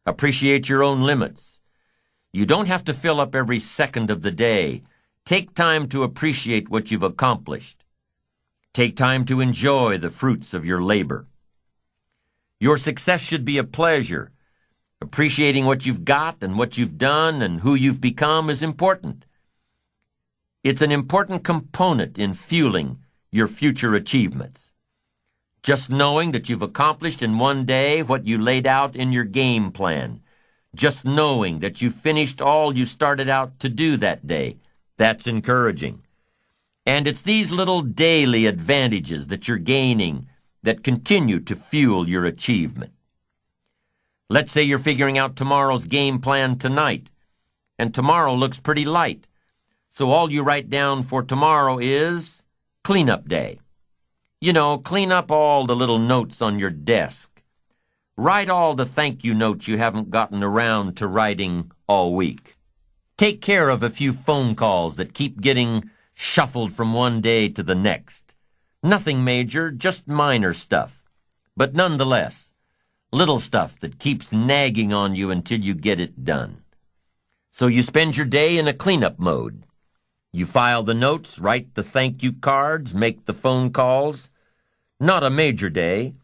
Appreciate your own limits. You don't have to fill up every second of the day. Take time to appreciate what you've accomplished. Take time to enjoy the fruits of your labor. Your success should be a pleasure. Appreciating what you've got and what you've done and who you've become is important. It's an important component in fueling your future achievements. Just knowing that you've accomplished in one day what you laid out in your game plan. Just knowing that you finished all you started out to do that day. That's encouraging. And it's these little daily advantages that you're gaining that continue to fuel your achievement. Let's say you're figuring out tomorrow's game plan tonight, and tomorrow looks pretty light. So all you write down for tomorrow is cleanup day. Clean up all the little notes on your desk. Write all the thank you notes you haven't gotten around to writing all week. Take care of a few phone calls that keep getting shuffled from one day to the next. Nothing major, just minor stuff. But nonetheless, little stuff that keeps nagging on you until you get it done. So you spend your day in a cleanup mode. You file the notes, write the thank you cards, make the phone calls. Not a major day,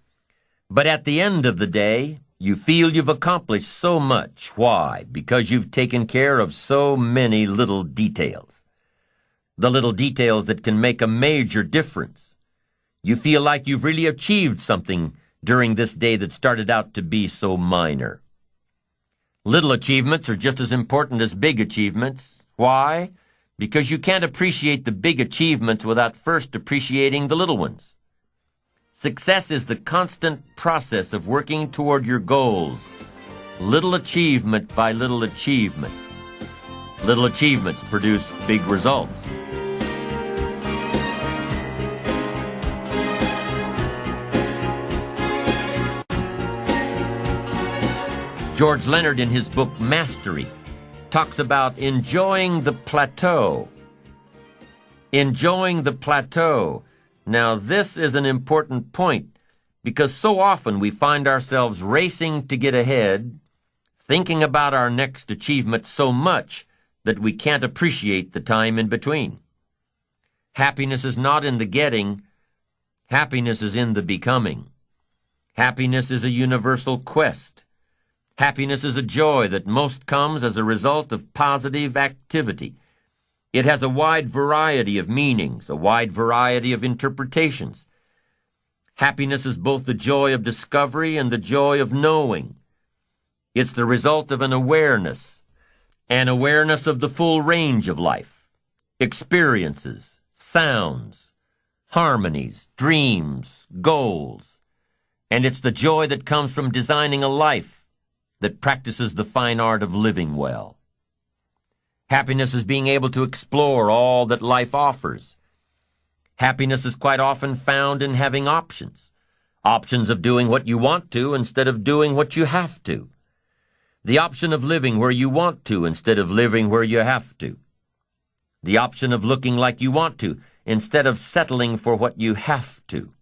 but at the end of the day, you feel you've accomplished so much. Why? Because you've taken care of so many little details. The little details that can make a major difference. You feel like you've really achieved something during this day that started out to be so minor. Little achievements are just as important as big achievements. Why? Because you can't appreciate the big achievements without first appreciating the little ones. Success is the constant process of working toward your goals, little achievement by little achievement. Little achievements produce big results. George Leonard, in his book Mastery, talks about enjoying the plateau. Enjoying the plateau. Now, this is an important point because so often we find ourselves racing to get ahead, thinking about our next achievement so much that we can't appreciate the time in between. Happiness is not in the getting. Happiness is in the becoming. Happiness is a universal quest. Happiness is a joy that most comes as a result of positive activity. It has a wide variety of meanings, a wide variety of interpretations. Happiness is both the joy of discovery and the joy of knowing. It's the result of an awareness of the full range of life, experiences, sounds, harmonies, dreams, goals. And it's the joy that comes from designing a life that practices the fine art of living well. Happiness is being able to explore all that life offers. Happiness is quite often found in having options. Options of doing what you want to instead of doing what you have to. The option of living where you want to instead of living where you have to. The option of looking like you want to instead of settling for what you have to.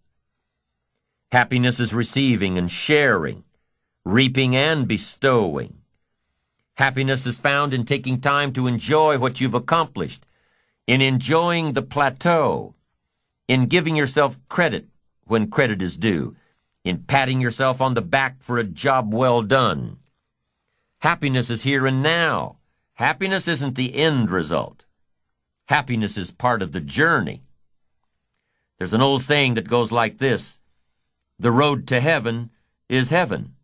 Happiness is receiving and sharing, reaping and bestowing. Happiness is found in taking time to enjoy what you've accomplished, in enjoying the plateau, in giving yourself credit when credit is due, in patting yourself on the back for a job well done. Happiness is here and now. Happiness isn't the end result. Happiness is part of the journey. There's an old saying that goes like this: the road to heaven is heaven.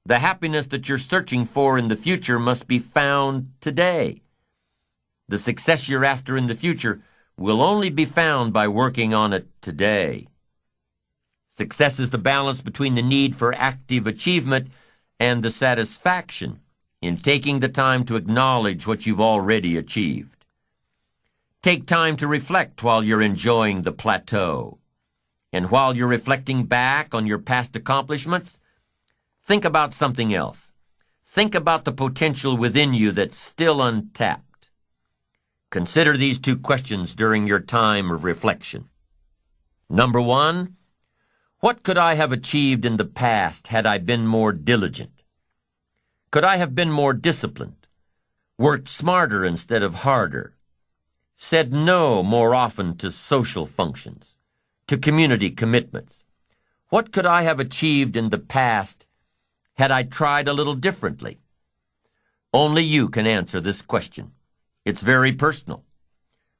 The happiness that you're searching for in the future must be found today. The success you're after in the future will only be found by working on it today. Success is the balance between the need for active achievement and the satisfaction in taking the time to acknowledge what you've already achieved. Take time to reflect while you're enjoying the plateau. And while you're reflecting back on your past accomplishments, think about something else. Think about the potential within you that's still untapped. Consider these two questions during your time of reflection. Number one, what could I have achieved in the past had I been more diligent? Could I have been more disciplined? Worked smarter instead of harder? Said no more often to social functions, to community commitments? What could I have achieved in the past had I tried a little differently? Only you can answer this question. It's very personal.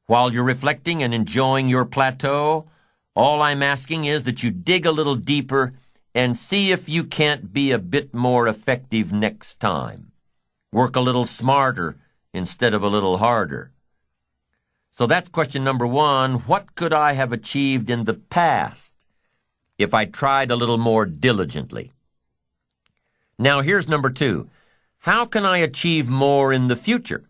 While you're reflecting and enjoying your plateau, all I'm asking is that you dig a little deeper and see if you can't be a bit more effective next time. Work a little smarter instead of a little harder. So that's question number one. What could I have achieved in the past if I tried a little more diligently? Now here's number two. How can I achieve more in the future?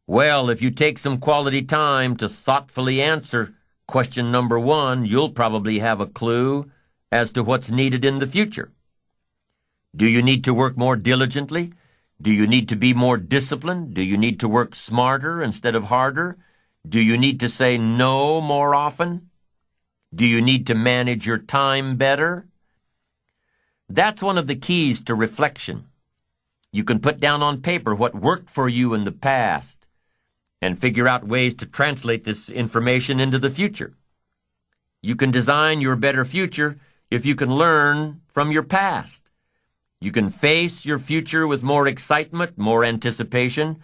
Well, if you take some quality time to thoughtfully answer question number one, you'll probably have a clue as to what's needed in the future. Do you need to work more diligently? Do you need to be more disciplined? Do you need to work smarter instead of harder? Do you need to say no more often? Do you need to manage your time better? That's one of the keys to reflection. You can put down on paper what worked for you in the past and figure out ways to translate this information into the future. You can design your better future if you can learn from your past. You can face your future with more excitement, more anticipation,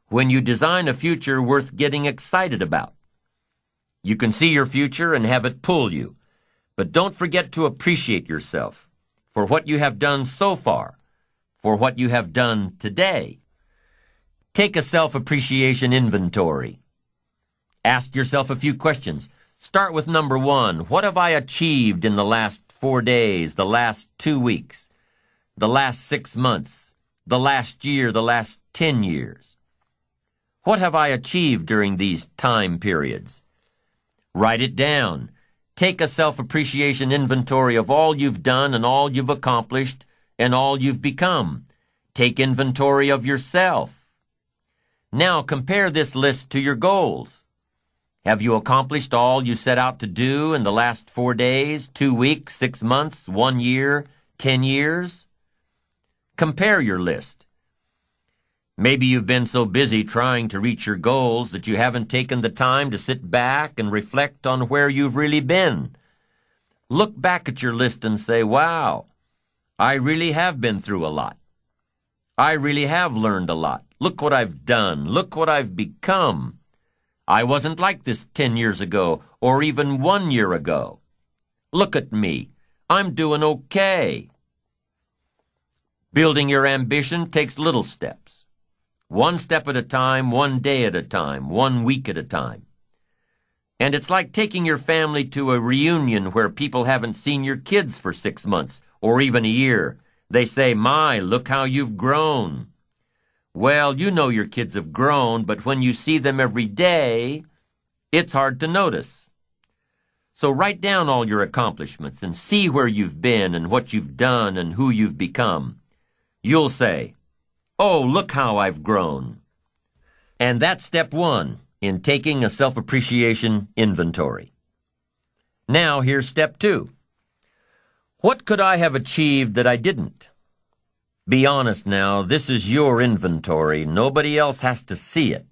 when you design a future worth getting excited about. You can see your future and have it pull you, but don't forget to appreciate yourself for what you have done so far, for what you have done today. Take a self-appreciation inventory. Ask yourself a few questions. Start with number one. What have I achieved in the last 4 days, the last 2 weeks, the last 6 months, the last year, the last 10 years? What have I achieved during these time periods? Write it down. Take a self-appreciation inventory of all you've done and all you've accomplished and all you've become. Take inventory of yourself. Now compare this list to your goals. Have you accomplished all you set out to do in the last 4 days, 2 weeks, 6 months, 1 year, 10 years? Compare your list. Maybe you've been so busy trying to reach your goals that you haven't taken the time to sit back and reflect on where you've really been. Look back at your list and say, wow, I really have been through a lot. I really have learned a lot. Look what I've done. Look what I've become. I wasn't like this 10 years ago or even 1 year ago. Look at me. I'm doing okay. Building your ambition takes little steps. 1 step at a time, 1 day at a time, 1 week at a time. And it's like taking your family to a reunion where people haven't seen your kids for 6 months or even a year. They say, my, look how you've grown. Well, you know your kids have grown, but when you see them every day, it's hard to notice. So write down all your accomplishments and see where you've been and what you've done and who you've become. You'll say, oh, look how I've grown. And that's step one in taking a self-appreciation inventory. Now here's step two. What could I have achieved that I didn't? Be honest now, this is your inventory. Nobody else has to see it.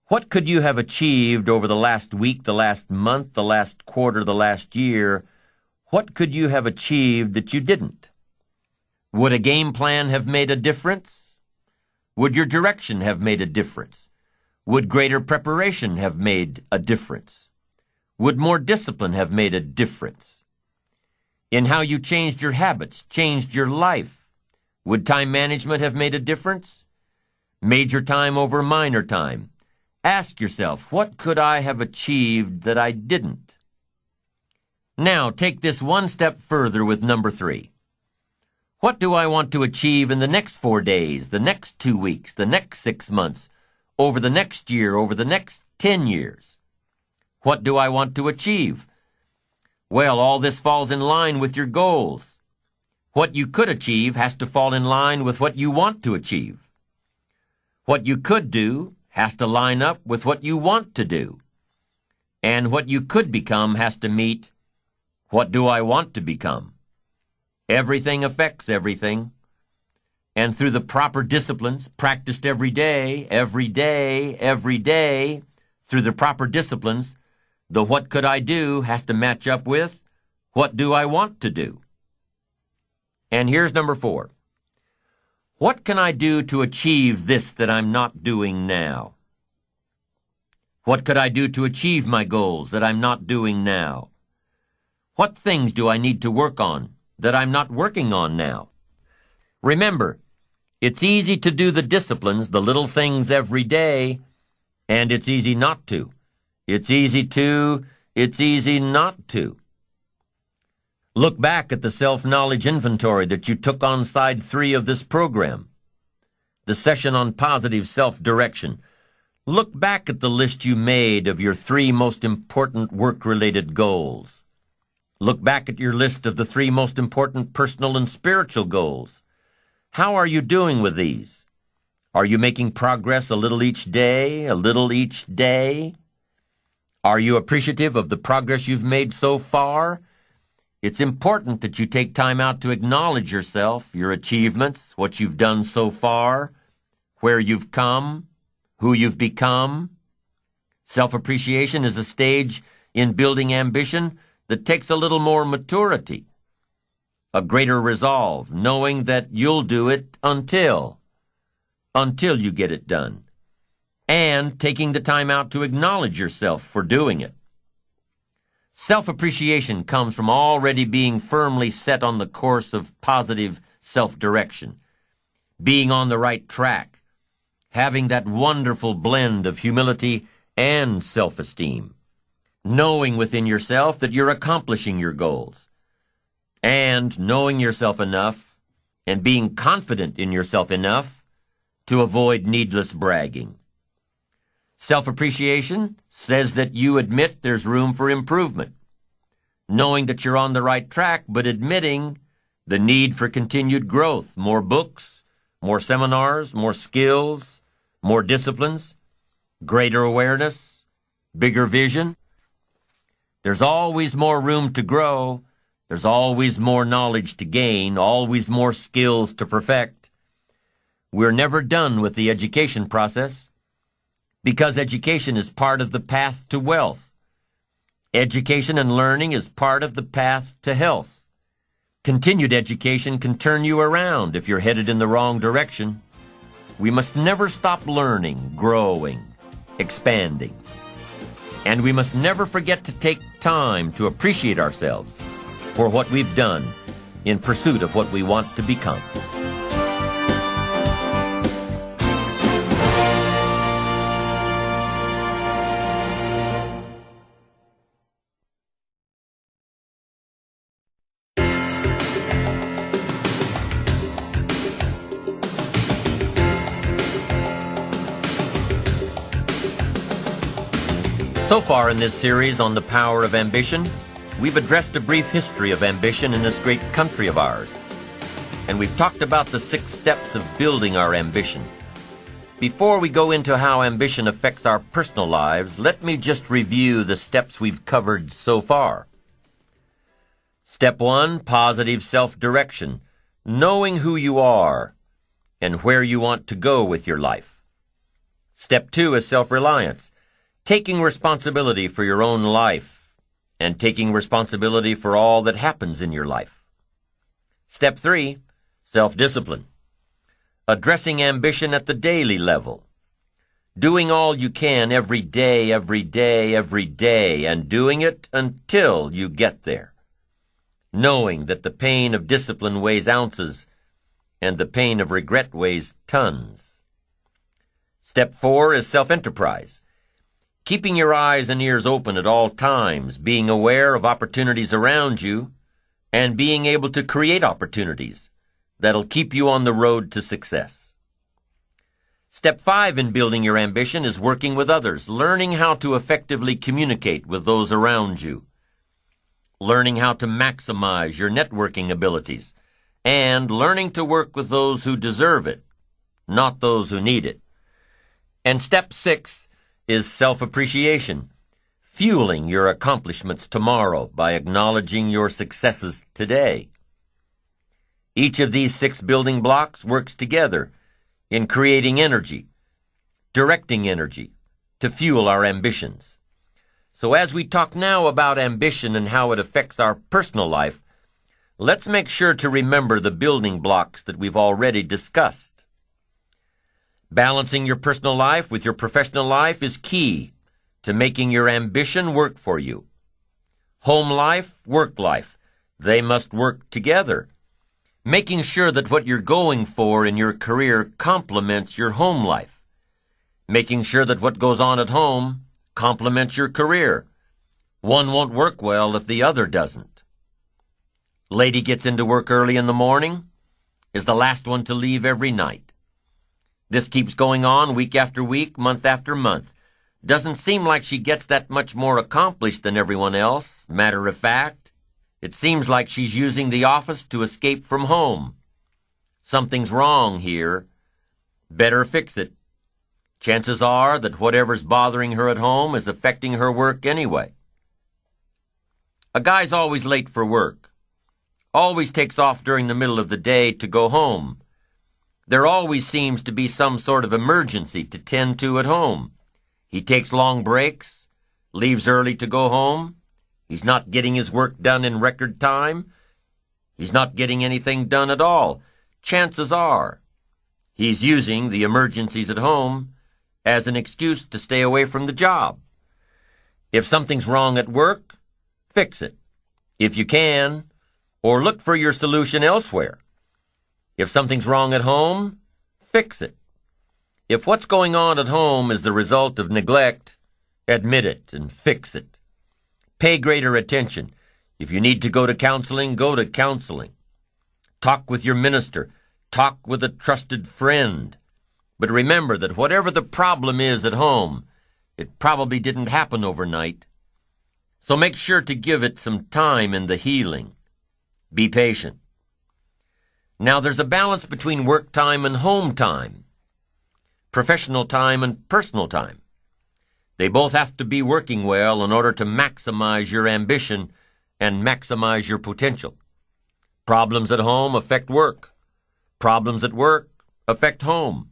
What could you have achieved over the last week, the last month, the last quarter, the last year? What could you have achieved that you didn't? Would a game plan have made a difference? Would your direction have made a difference? Would greater preparation have made a difference? Would more discipline have made a difference? In how you changed your habits, changed your life? Would time management have made a difference? Major time over minor time. Ask yourself, what could I have achieved that I didn't? Now, take this 1 step further with number 3. What do I want to achieve in the next 4 days, the next 2 weeks, the next 6 months, over the next year, over the next 10 years? What do I want to achieve? Well, all this falls in line with your goals. What you could achieve has to fall in line with what you want to achieve. What you could do has to line up with what you want to do. And what you could become has to meet, what do I want to become? Everything affects everything. And through the proper disciplines, practiced every day, through the proper disciplines, the what could I do has to match up with what do I want to do. And here's number 4. What can I do to achieve this that I'm not doing now? What could I do to achieve my goals that I'm not doing now? What things do I need to work on that I'm not working on now? Remember, it's easy to do the disciplines, the little things every day, and it's easy not to. It's easy not to. Look back at the self-knowledge inventory that you took on side 3 of this program, the session on positive self-direction. Look back at the list you made of your 3 most important work-related goals. Look back at your list of the 3 most important personal and spiritual goals. How are you doing with these? Are you making progress a little each day, Are you appreciative of the progress you've made so far? It's important that you take time out to acknowledge yourself, your achievements, what you've done so far, where you've come, who you've become. Self-appreciation is a stage in building ambition that takes a little more maturity, a greater resolve, knowing that you'll do it until you get it done, and taking the time out to acknowledge yourself for doing it. Self-appreciation comes from already being firmly set on the course of positive self-direction, being on the right track, having that wonderful blend of humility and self-esteem, knowing within yourself that you're accomplishing your goals, and knowing yourself enough and being confident in yourself enough to avoid needless bragging. Self-appreciation says that you admit there's room for improvement, knowing that you're on the right track, but admitting the need for continued growth, more books, more seminars, more skills, more disciplines, greater awareness, bigger vision. There's always more room to grow. There's always more knowledge to gain, always more skills to perfect. We're never done with the education process because education is part of the path to wealth. Education and learning is part of the path to health. Continued education can turn you around if you're headed in the wrong direction. We must never stop learning, growing, expanding. And we must never forget to take time to appreciate ourselves for what we've done in pursuit of what we want to become. So far in this series on the power of ambition, we've addressed a brief history of ambition in this great country of ours. And we've talked about the 6 steps of building our ambition. Before we go into how ambition affects our personal lives, let me just review the steps we've covered so far. Step 1, positive self-direction, knowing who you are and where you want to go with your life. Step 2 is self-reliance, taking responsibility for your own life and taking responsibility for all that happens in your life. Step 3, self-discipline, addressing ambition at the daily level, doing all you can every day, and doing it until you get there, knowing that the pain of discipline weighs ounces and the pain of regret weighs tons. Step 4 is self-enterprise, keeping your eyes and ears open at all times, being aware of opportunities around you, and being able to create opportunities that'll keep you on the road to success. Step 5 in building your ambition is working with others, learning how to effectively communicate with those around you, learning how to maximize your networking abilities, and learning to work with those who deserve it, not those who need it. And step 6 is self-appreciation, fueling your accomplishments tomorrow by acknowledging your successes today. Each of these 6 building blocks works together in creating energy, directing energy to fuel our ambitions. So as we talk now about ambition and how it affects our personal life, let's make sure to remember the building blocks that we've already discussed. Balancing your personal life with your professional life is key to making your ambition work for you. Home life, work life, they must work together. Making sure that what you're going for in your career complements your home life. Making sure that what goes on at home complements your career. One won't work well if the other doesn't. Lady gets into work early in the morning, is the last one to leave every night. This keeps going on week after week, month after month. Doesn't seem like she gets that much more accomplished than everyone else. Matter of fact, it seems like she's using the office to escape from home. Something's wrong here. Better fix it. Chances are that whatever's bothering her at home is affecting her work anyway. A guy's always late for work. Always takes off during the middle of the day to go home. There always seems to be some sort of emergency to tend to at home. He takes long breaks, leaves early to go home. He's not getting his work done in record time. He's not getting anything done at all. Chances are he's using the emergencies at home as an excuse to stay away from the job. If something's wrong at work, fix it, if you can, or look for your solution elsewhere. If something's wrong at home, fix it. If what's going on at home is the result of neglect, admit it and fix it. Pay greater attention. If you need to go to counseling, go to counseling. Talk with your minister. Talk with a trusted friend. But remember that whatever the problem is at home, it probably didn't happen overnight. So make sure to give it some time in the healing. Be patient. Now there's a balance between work time and home time, professional time and personal time. They both have to be working well in order to maximize your ambition and maximize your potential. Problems at home affect work. Problems at work affect home.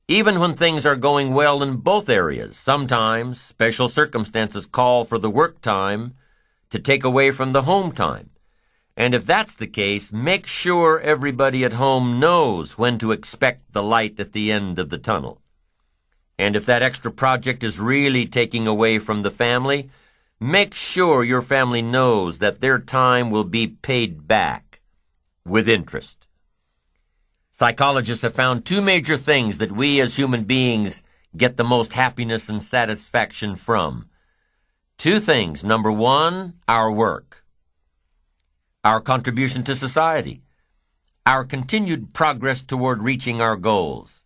Even when things are going well in both areas, sometimes special circumstances call for the work time to take away from the home time. And if that's the case, make sure everybody at home knows when to expect the light at the end of the tunnel. And if that extra project is really taking away from the family, make sure your family knows that their time will be paid back with interest. Psychologists have found 2 major things that we as human beings get the most happiness and satisfaction from. 2 things. Number 1, our work, our contribution to society, our continued progress toward reaching our goals,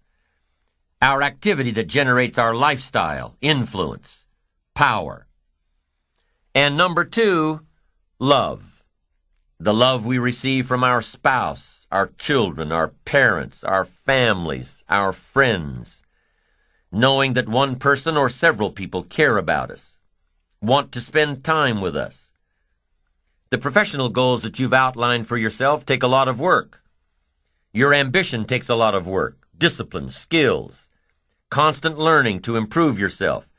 our activity that generates our lifestyle, influence, power. And number 2, love. The love we receive from our spouse, our children, our parents, our families, our friends. Knowing that one person or several people care about us, want to spend time with us. The professional goals that you've outlined for yourself take a lot of work. Your ambition takes a lot of work, discipline, skills, constant learning to improve yourself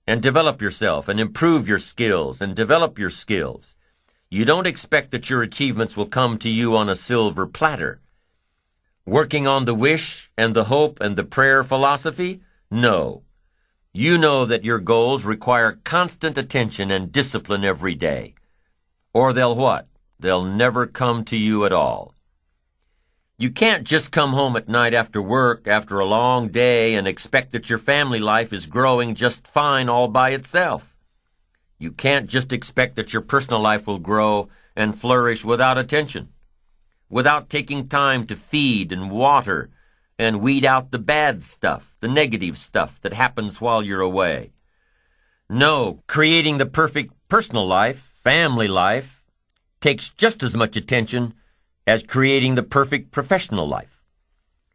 and develop yourself and improve your skills and develop your skills. You don't expect that your achievements will come to you on a silver platter. Working on the wish and the hope and the prayer philosophy? No. You know that your goals require constant attention and discipline every day. Or they'll what? They'll never come to you at all. You can't just come home at night after work, after a long day, and expect that your family life is growing just fine all by itself. You can't just expect that your personal life will grow and flourish without attention, without taking time to feed and water and weed out the bad stuff, the negative stuff that happens while you're away. No, creating the perfect personal life, family life, takes just as much attention as creating the perfect professional life.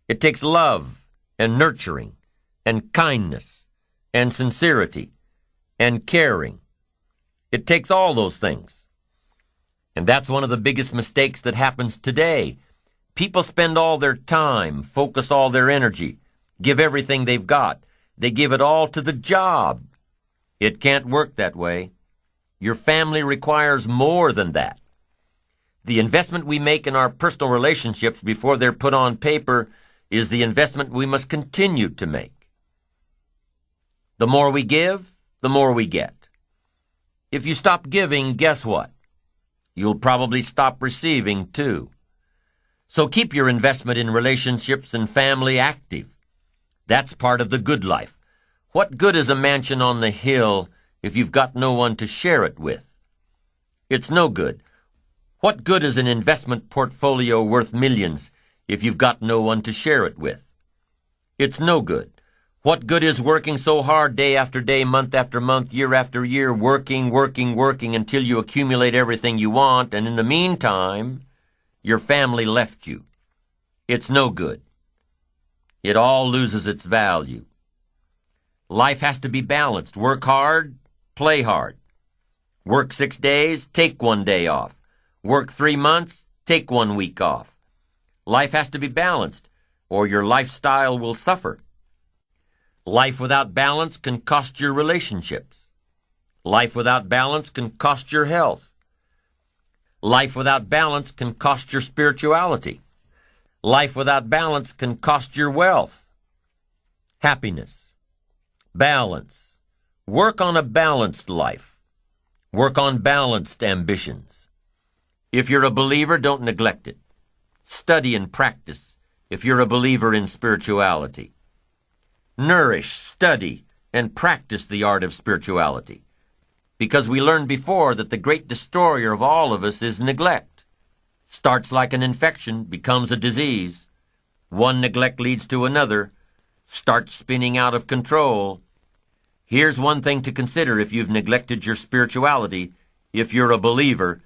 It takes love and nurturing and kindness and sincerity and caring. It takes all those things. And that's one of the biggest mistakes that happens today. People spend all their time, focus all their energy, give everything they've got. They give it all to the job. It can't work that way. Your family requires more than that. The investment we make in our personal relationships before they're put on paper is the investment we must continue to make. The more we give, the more we get. If you stop giving, guess what? You'll probably stop receiving too. So keep your investment in relationships and family active. That's part of the good life. What good is a mansion on the hill if you've got no one to share it with? It's no good. What good is an investment portfolio worth millions if you've got no one to share it with? It's no good. What good is working so hard day after day, month after month, year after year, working until you accumulate everything you want, and in the meantime, your family left you? It's no good. It all loses its value. Life has to be balanced. Work hard, play hard. Work 6 days, take 1 day off. Work 3 months, take 1 week off. Life has to be balanced, or your lifestyle will suffer. Life without balance can cost your relationships. Life without balance can cost your health. Life without balance can cost your spirituality. Life without balance can cost your wealth. Happiness. Balance. Work on a balanced life. Work on balanced ambitions. If you're a believer, don't neglect it. Study and practice if you're a believer in spirituality. Nourish, study, and practice the art of spirituality. Because we learned before that the great destroyer of all of us is neglect. Starts like an infection, becomes a disease. One neglect leads to another, starts spinning out of control. Here's one thing to consider if you've neglected your spirituality, if you're a believer.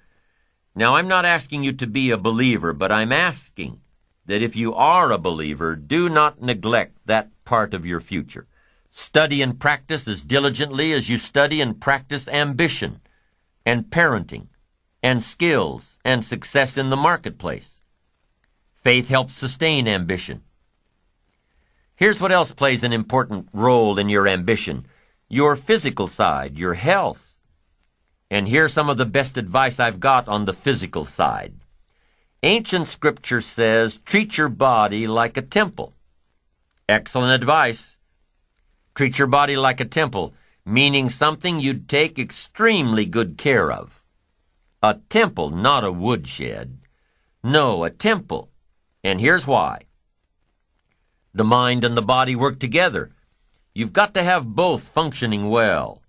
Now, I'm not asking you to be a believer, but I'm asking that if you are a believer, do not neglect that part of your future. Study and practice as diligently as you study and practice ambition and parenting and skills and success in the marketplace. Faith helps sustain ambition. Here's what else plays an important role in your ambition: your physical side, your health. And here's some of the best advice I've got on the physical side. Ancient scripture says, treat your body like a temple. Excellent advice. Treat your body like a temple, meaning something you'd take extremely good care of. A temple, not a woodshed. No, a temple. And here's why. The mind and the body work together. You've got to have both functioning well.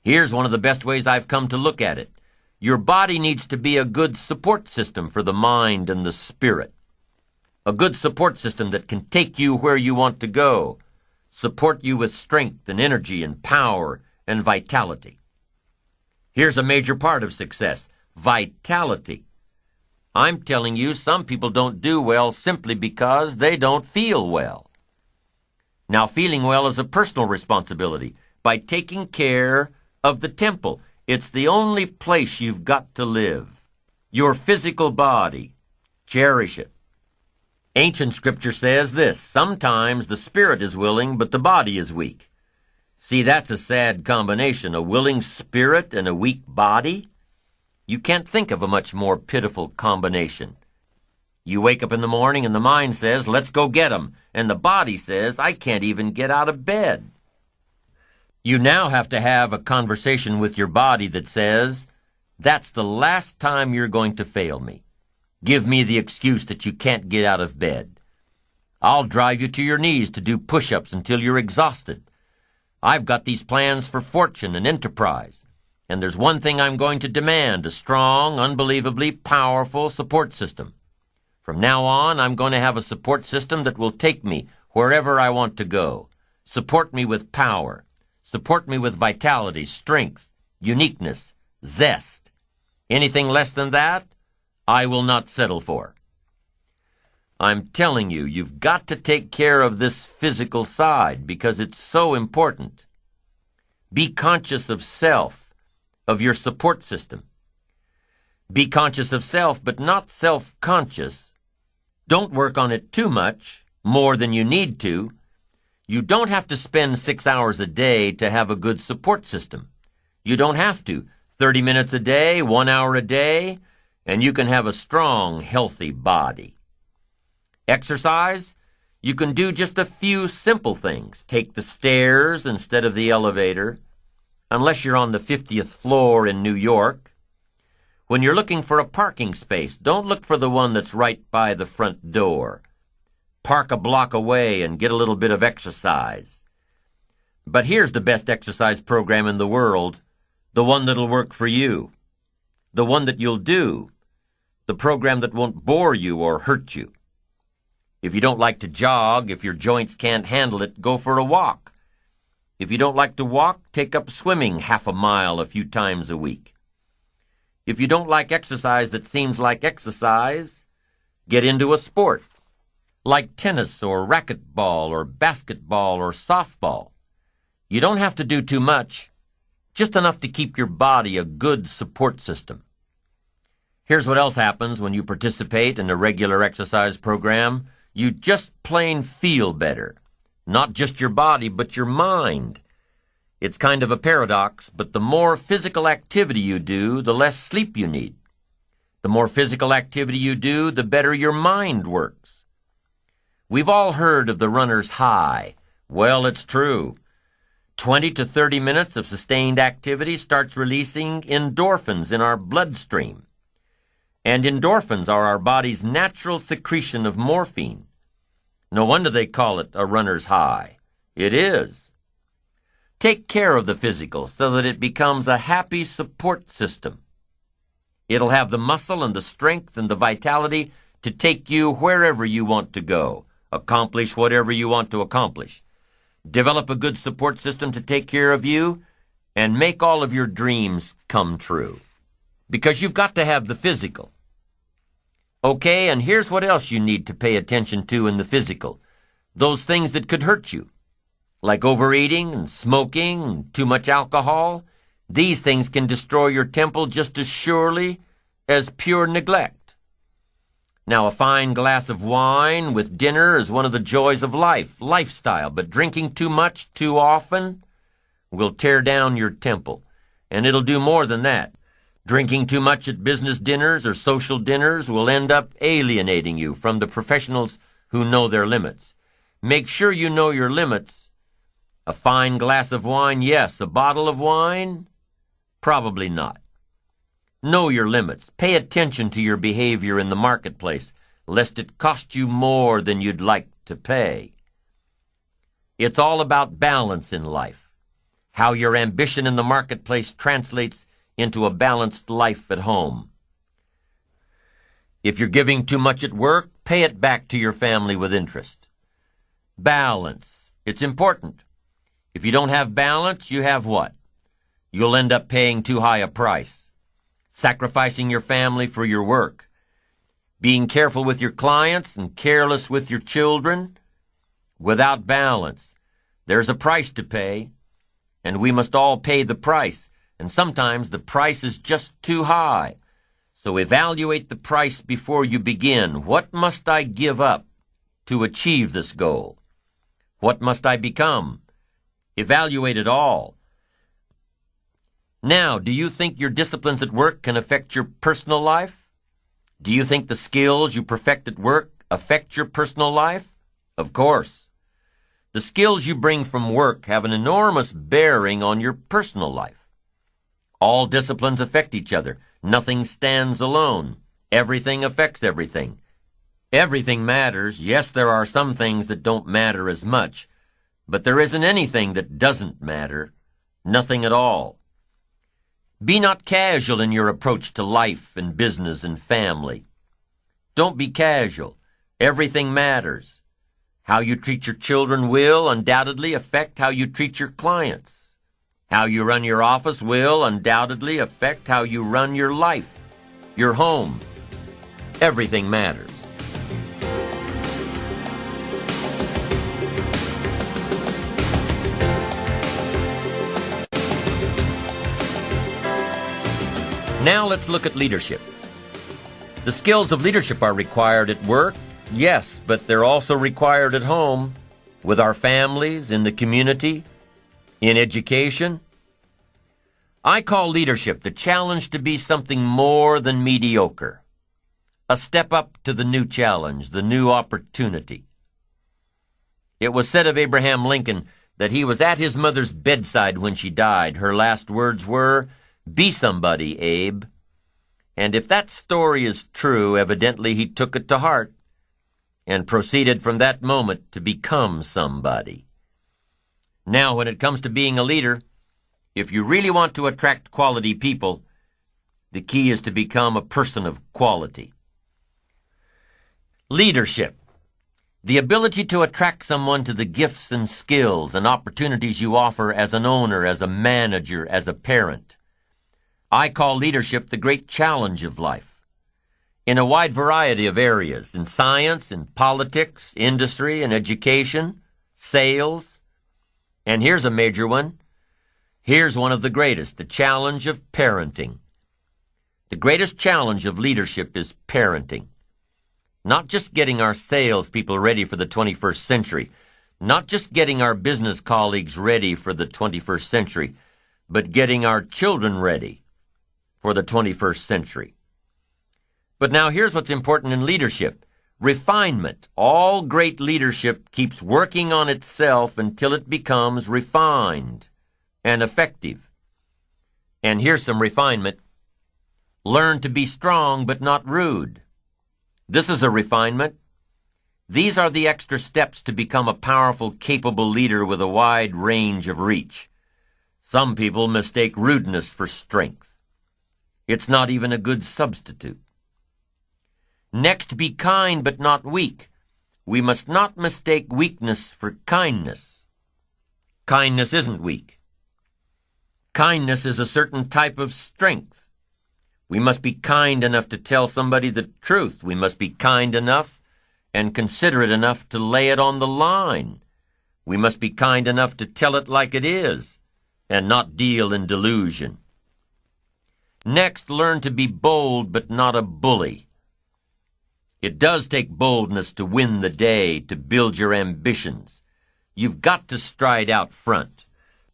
Here's one of the best ways I've come to look at it. Your body needs to be a good support system for the mind and the spirit. A good support system that can take you where you want to go, support you with strength and energy and power and vitality. Here's a major part of success: vitality. I'm telling you, some people don't do well simply because they don't feel well. Now, feeling well is a personal responsibility by taking care of the temple. It's the only place you've got to live. Your physical body. Cherish it. Ancient scripture says this: sometimes the spirit is willing, but the body is weak. See, that's a sad combination, a willing spirit and a weak body. You can't think of a much more pitiful combination. You wake up in the morning and the mind says, let's go get 'em, and the body says, I can't even get out of bed. You now have to have a conversation with your body that says, that's the last time you're going to fail me. Give me the excuse that you can't get out of bed. I'll drive you to your knees to do push-ups until you're exhausted. I've got these plans for fortune and enterprise, and there's one thing I'm going to demand: a strong, unbelievably powerful support system. From now on, I'm going to have a support system that will take me wherever I want to go. Support me with power. Support me with vitality, strength, uniqueness, zest. Anything less than that, I will not settle for. I'm telling you, you've got to take care of this physical side because it's so important. Be conscious of self, of your support system. Be conscious of self, but not self-conscious. Don't work on it too much, more than you need to. You don't have to spend 6 hours a day to have a good support system. You don't have to. 30 minutes a day, 1 hour a day, and you can have a strong, healthy body. Exercise? You can do just a few simple things. Take the stairs instead of the elevator, unless you're on the 50th floor in New York. When you're looking for a parking space, don't look for the one that's right by the front door. Park a block away and get a little bit of exercise. But here's the best exercise program in the world, the one that'll work for you, the one that you'll do, the program that won't bore you or hurt you. If you don't like to jog, if your joints can't handle it, go for a walk. If you don't like to walk, take up swimming half a mile a few times a week. If you don't like exercise that seems like exercise, get into a sport, like tennis or racquetball or basketball or softball. You don't have to do too much, just enough to keep your body a good support system. Here's what else happens when you participate in a regular exercise program. You just plain feel better. Not just your body, but your mind. It's kind of a paradox, but the more physical activity you do, the less sleep you need. The more physical activity you do, the better your mind works. We've all heard of the runner's high. Well, it's true. 20 to 30 minutes of sustained activity starts releasing endorphins in our bloodstream. And endorphins are our body's natural secretion of morphine. No wonder they call it a runner's high. It is. Take care of the physical so that it becomes a happy support system. It'll have the muscle and the strength and the vitality to take you wherever you want to go, accomplish whatever you want to accomplish. Develop a good support system to take care of you, and make all of your dreams come true. Because you've got to have the physical. Okay, and here's what else you need to pay attention to in the physical. Those things that could hurt you, like overeating and smoking and too much alcohol. These things can destroy your temple just as surely as pure neglect. Now, a fine glass of wine with dinner is one of the joys of life, lifestyle, but drinking too much too often will tear down your temple, and it'll do more than that. Drinking too much at business dinners or social dinners will end up alienating you from the professionals who know their limits. Make sure you know your limits. A fine glass of wine, yes. A bottle of wine? Probably not. Know your limits. Pay attention to your behavior in the marketplace, lest it cost you more than you'd like to pay. It's all about balance in life, how your ambition in the marketplace translates into a balanced life at home. If you're giving too much at work, pay it back to your family with interest. Balance. It's important. If you don't have balance, you have what? You'll end up paying too high a price, sacrificing your family for your work, being careful with your clients and careless with your children. Without balance, there's a price to pay, and we must all pay the price, and sometimes the price is just too high. So evaluate the price before you begin. What must I give up to achieve this goal? What must I become? Evaluate it all. Now, do you think your disciplines at work can affect your personal life? Do you think the skills you perfect at work affect your personal life? Of course. The skills you bring from work have an enormous bearing on your personal life. All disciplines affect each other. Nothing stands alone. Everything affects everything. Everything matters. Yes, there are some things that don't matter as much, but there isn't anything that doesn't matter. Nothing at all. Be not casual in your approach to life and business and family. Don't be casual. Everything matters. How you treat your children will undoubtedly affect how you treat your clients. How you run your office will undoubtedly affect how you run your life, your home. Everything matters. Now let's look at leadership. The skills of leadership are required at work Yes, but they're also required at home, with our families, in the community, in education. I call leadership the challenge to be something more than mediocre, a step up to the new challenge, the new opportunity. It was said of Abraham Lincoln that he was at his mother's bedside when she died. Her last words were, "Be somebody, Abe." And if that story is true, evidently he took it to heart and proceeded from that moment to become somebody. Now, when it comes to being a leader, if you really want to attract quality people, the key is to become a person of quality. Leadership. The ability to attract someone to the gifts and skills and opportunities you offer as an owner, as a manager, as a parent. I call leadership the great challenge of life. In a wide variety of areas, in science, in politics, industry, and education, sales. And here's a major one. Here's one of the greatest, the challenge of parenting. The greatest challenge of leadership is parenting. Not just getting our salespeople ready for the 21st century, not just getting our business colleagues ready for the 21st century, but getting our children ready for the 21st century. But now here's what's important in leadership. Refinement. All great leadership keeps working on itself until it becomes refined and effective. And here's some refinement. Learn to be strong but not rude. This is a refinement. These are the extra steps to become a powerful, capable leader with a wide range of reach. Some people mistake rudeness for strength. It's not even a good substitute. Next, be kind but not weak. We must not mistake weakness for kindness. Kindness isn't weak. Kindness is a certain type of strength. We must be kind enough to tell somebody the truth. We must be kind enough and considerate enough to lay it on the line. We must be kind enough to tell it like it is and not deal in delusion. Next, learn to be bold but not a bully. It does take boldness to win the day, to build your ambitions. You've got to stride out front.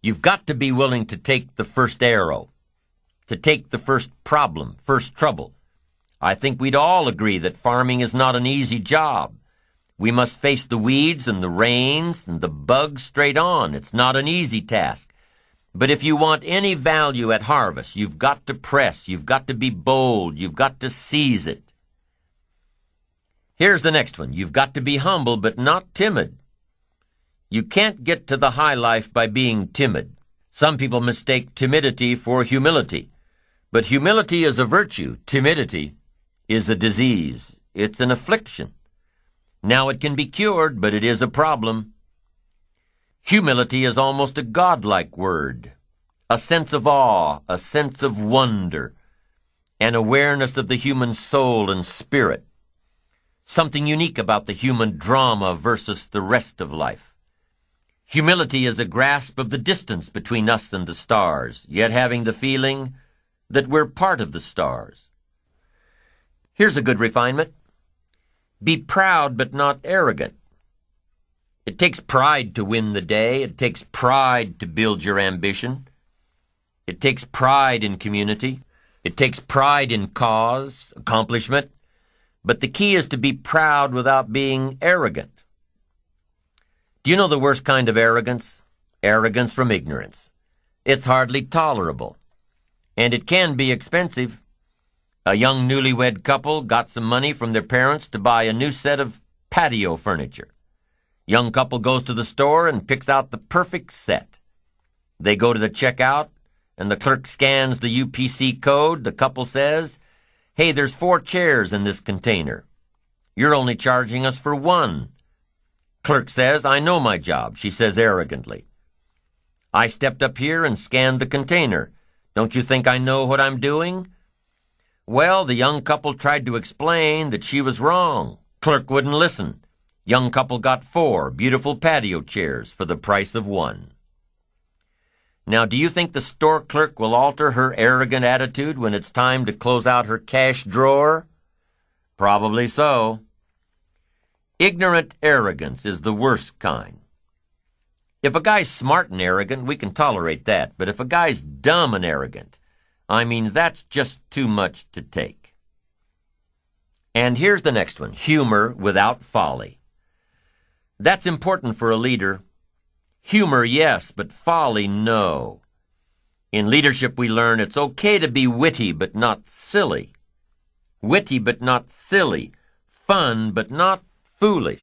You've got to be willing to take the first arrow, to take the first problem, first trouble. I think we'd all agree that farming is not an easy job. We must face the weeds and the rains and the bugs straight on. It's not an easy task. But if you want any value at harvest, you've got to press, you've got to be bold, you've got to seize it. Here's the next one. You've got to be humble but not timid. You can't get to the high life by being timid. Some people mistake timidity for humility. But humility is a virtue. Timidity is a disease. It's an affliction. Now it can be cured, but it is a problem. Humility is almost a godlike word. A sense of awe, a sense of wonder, an awareness of the human soul and spirit. Something unique about the human drama versus the rest of life. Humility is a grasp of the distance between us and the stars, yet having the feeling that we're part of the stars. Here's a good refinement. Be proud but not arrogant. It takes pride to win the day. It takes pride to build your ambition. It takes pride in community. It takes pride in cause, accomplishment. But the key is to be proud without being arrogant. Do you know the worst kind of arrogance? Arrogance from ignorance. It's hardly tolerable. And it can be expensive. A young newlywed couple got some money from their parents to buy a new set of patio furniture. Young couple goes to the store and picks out the perfect set. They go to the checkout, and the clerk scans the UPC code. The couple says, "Hey, there's 4 chairs in this container. You're only charging us for 1. Clerk says, "I know my job," she says arrogantly. "I stepped up here and scanned the container. Don't you think I know what I'm doing?" Well, the young couple tried to explain that she was wrong. Clerk wouldn't listen. Young couple got 4 beautiful patio chairs for the price of 1. Now, do you think the store clerk will alter her arrogant attitude when it's time to close out her cash drawer? Probably so. Ignorant arrogance is the worst kind. If a guy's smart and arrogant, we can tolerate that. But if a guy's dumb and arrogant, that's just too much to take. And here's the next one, humor without folly. That's important for a leader. Humor, yes, but folly, no. In leadership, we learn it's okay to be witty but not silly. Witty but not silly. Fun but not foolish.